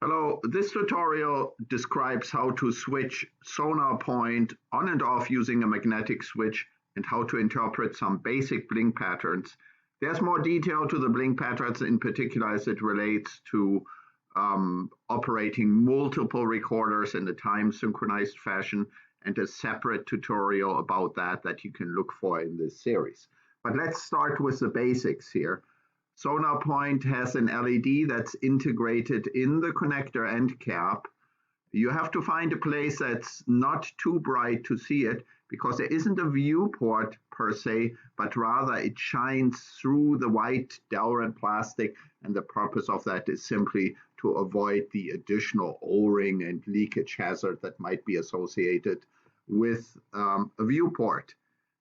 Hello, this tutorial describes how to switch SonarPoint on and off using a magnetic switch and how to interpret some basic blink patterns. There's more detail to the blink patterns, in particular as it relates to operating multiple recorders in a time synchronized fashion, and a separate tutorial about that you can look for in this series. But let's start with the basics here. SonarPoint has an LED that's integrated in the connector end cap. You have to find a place that's not too bright to see it because there isn't a viewport per se, but rather it shines through the white Delrin plastic, and the purpose of that is simply to avoid the additional O-ring and leakage hazard that might be associated with a viewport.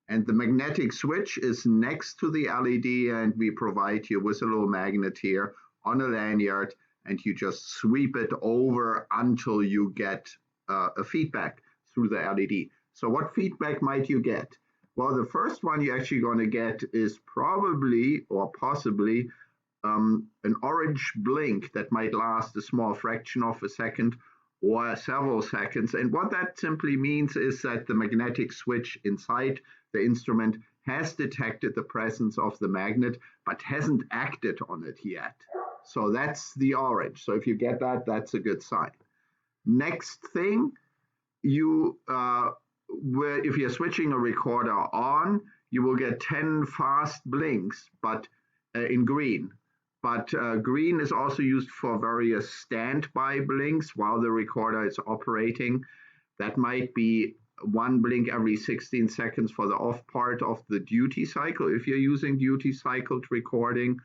And the magnetic switch is next to the LED, and we provide you with a little magnet here on a lanyard, and you just sweep it over until you get a feedback through the LED. So what feedback might you get? Well, the first one you're actually going to get is probably or possibly an orange blink that might last a small fraction of a second or several seconds. And what that simply means is that the magnetic switch inside the instrument has detected the presence of the magnet, but hasn't acted on it yet. So that's the orange. So if you get that, that's a good sign. Next thing, if you're switching a recorder on, you will get 10 fast blinks, but in green. But green is also used for various standby blinks while the recorder is operating. That might be one blink every 16 seconds for the off part of the duty cycle if you're using duty cycled recording,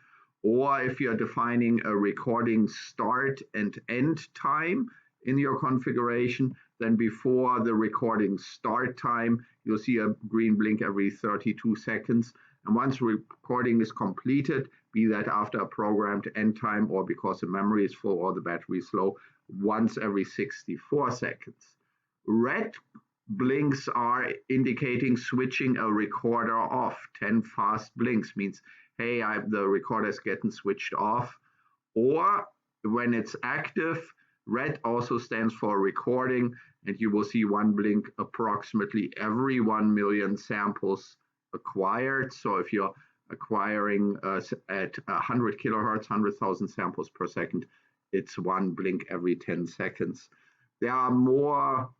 or if you're defining a recording start and end time in your configuration, then before the recording start time, you'll see a green blink every 32 seconds. And once recording is completed, be that after a programmed end time or because the memory is full or the battery is low, once every 64 seconds. Red blinks are indicating switching a recorder off. 10 fast blinks means, hey, the recorder is getting switched off. Or when it's active, red also stands for recording, and you will see one blink approximately every 1 million samples acquired. So if you're acquiring at 100 kilohertz, 100,000 samples per second, it's one blink every 10 seconds. There are more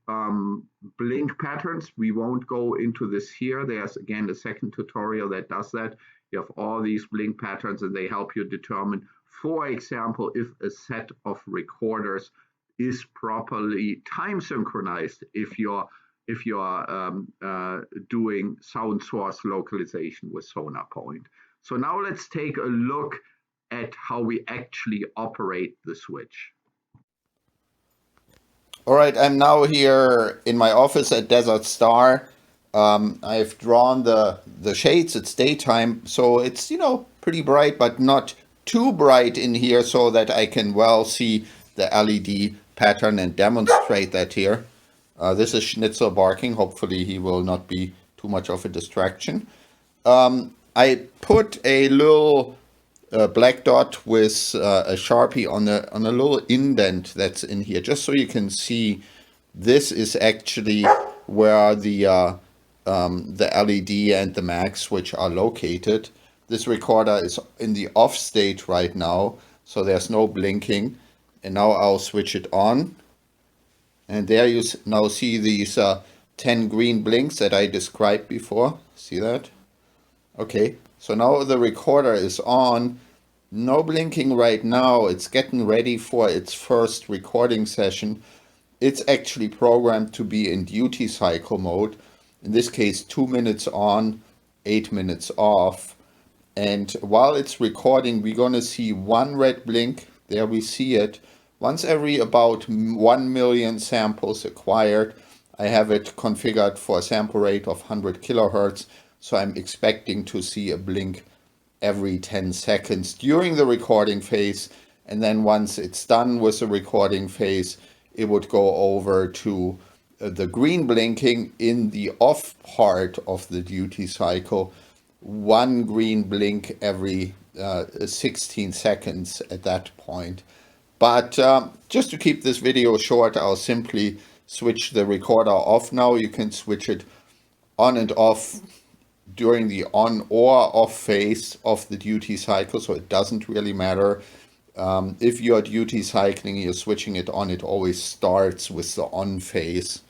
blink patterns. We won't go into this here. There's, again, a second tutorial that does that. You have all these blink patterns, and they help you determine, for example, if a set of recorders is properly time synchronized if you're doing sound source localization with SonarPoint. So now let's take a look at how we actually operate the switch. All right, I'm now here in my office at Desert Star. I've drawn the shades. It's daytime, so it's, pretty bright, but not too bright in here so that I can well see the LED pattern and demonstrate that here. This is Schnitzel barking. Hopefully he will not be too much of a distraction. I put a little black dot with a Sharpie on a little indent that's in here, just so you can see this is actually where the LED and the mag switch are located. This recorder is in the off state right now, so there's no blinking. And now I'll switch it on. And there you now see these 10 green blinks that I described before. See that? Okay, so now the recorder is on. No blinking right now. It's getting ready for its first recording session. It's actually programmed to be in duty cycle mode. In this case, 2 minutes on, 8 minutes off. And while it's recording, we're going to see one red blink. There we see it. Once every about 1 million samples acquired. I have it configured for a sample rate of 100 kilohertz. So I'm expecting to see a blink every 10 seconds during the recording phase. And then once it's done with the recording phase, it would go over to the green blinking in the off part of the duty cycle. One green blink every 16 seconds at that point. But just to keep this video short, I'll simply switch the recorder off now. You can switch it on and off during the on or off phase of the duty cycle, so it doesn't really matter. If you're duty cycling, you're switching it on, it always starts with the on phase.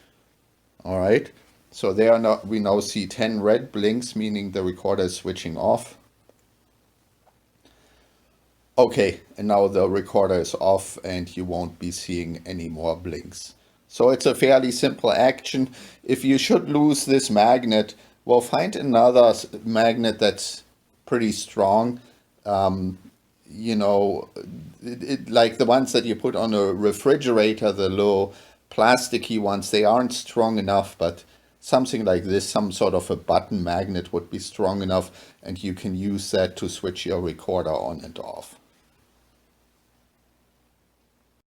All right, so there now, we now see 10 red blinks, meaning the recorder is switching off. Okay, and now the recorder is off and you won't be seeing any more blinks. So it's a fairly simple action. If you should lose this magnet, well, find another magnet that's pretty strong. You know, like the ones that you put on a refrigerator, the little plasticky ones, they aren't strong enough, but something like this, some sort of a button magnet would be strong enough, and you can use that to switch your recorder on and off.